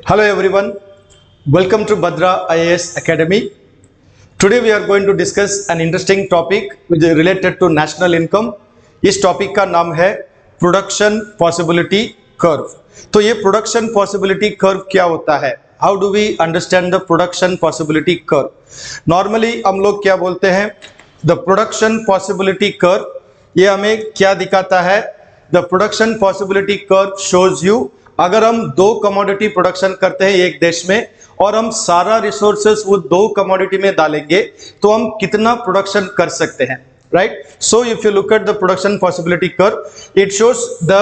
Hello everyone, welcome to Bhadra IAS Academy. Today we are going to discuss an interesting topic which is related to national income. इस topic का नाम है production possibility curve. तो ये production possibility curve क्या होता है? How do we understand the production possibility curve? Normally हम लोग क्या बोलते हैं, द प्रोडक्शन पॉसिबिलिटी कर्व. ये हमें क्या दिखाता है? The production possibility curve shows you, अगर हम दो कमोडिटी प्रोडक्शन करते हैं एक देश में और हम सारा रिसोर्सेस वो दो कमोडिटी में डालेंगे तो हम कितना प्रोडक्शन कर सकते हैं, right? So if you look at the production possibility curve, it shows the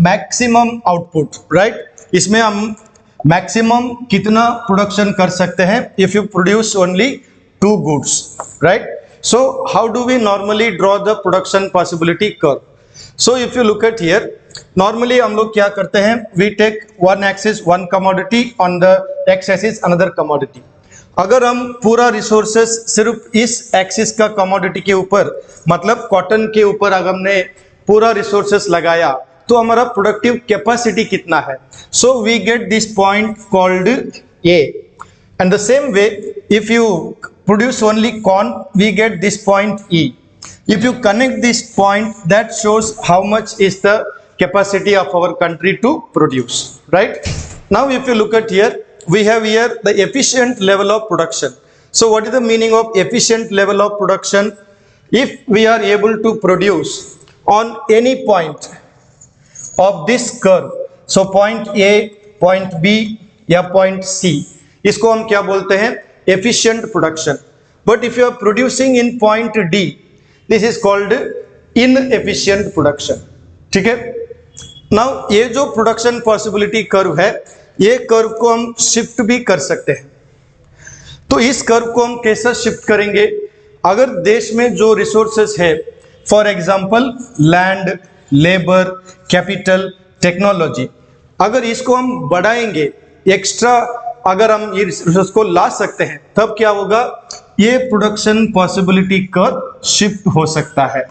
maximum output, right? इसमें हम मैक्सिमम कितना प्रोडक्शन कर सकते हैं if you produce only two goods, right? So how do we normally draw the production possibility curve? So if you look at here, normally हम लोग क्या करते हैं, we take one axis one commodity, on the x axis another commodity. अगर हम पूरा resources सिर्फ इस एक्सिस का कमोडिटी के ऊपर, मतलब कॉटन के ऊपर अगर हमने पूरा रिसोर्सेस लगाया तो हमारा प्रोडक्टिव कैपेसिटी कितना है? So we get this point called A. And the same way if you produce only corn, we get this point E. If you connect this point, that shows how much is the capacity of our country to produce, right? Now if you look at here, we have here the efficient level of production. So what is the meaning of efficient level of production? If we are able to produce on any point of this curve, so point A, point B या point C, इसको हम क्या बोलते हैं? Efficient production. But if you are producing in point D, this is called inefficient production. ठीक है. Now ये जो प्रोडक्शन पॉसिबिलिटी कर्व है, ये कर्व को हम शिफ्ट भी कर सकते हैं. तो इस कर्व को हम कैसे शिफ्ट करेंगे? अगर देश में जो रिसोर्सेस है, for example land, labour, capital, technology, अगर इसको हम बढ़ाएंगे, एक्स्ट्रा अगर हम ये रिसोर्स को ला सकते हैं, तब क्या होगा? ये प्रोडक्शन पॉसिबिलिटी कर्व शिफ्ट हो सकता है,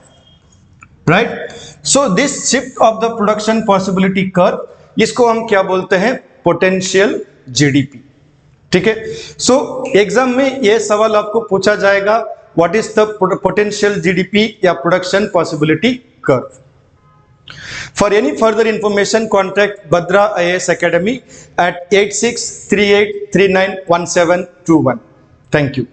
right? So this shift of the production possibility curve, इसको हम क्या बोलते हैं? Potential GDP. ठीक है. सो एग्जाम में ये सवाल आपको पूछा जाएगा, what is the potential GDP या production possibility curve. For any further information, contact Bhadra IAS Academy at 8638391721. Thank you.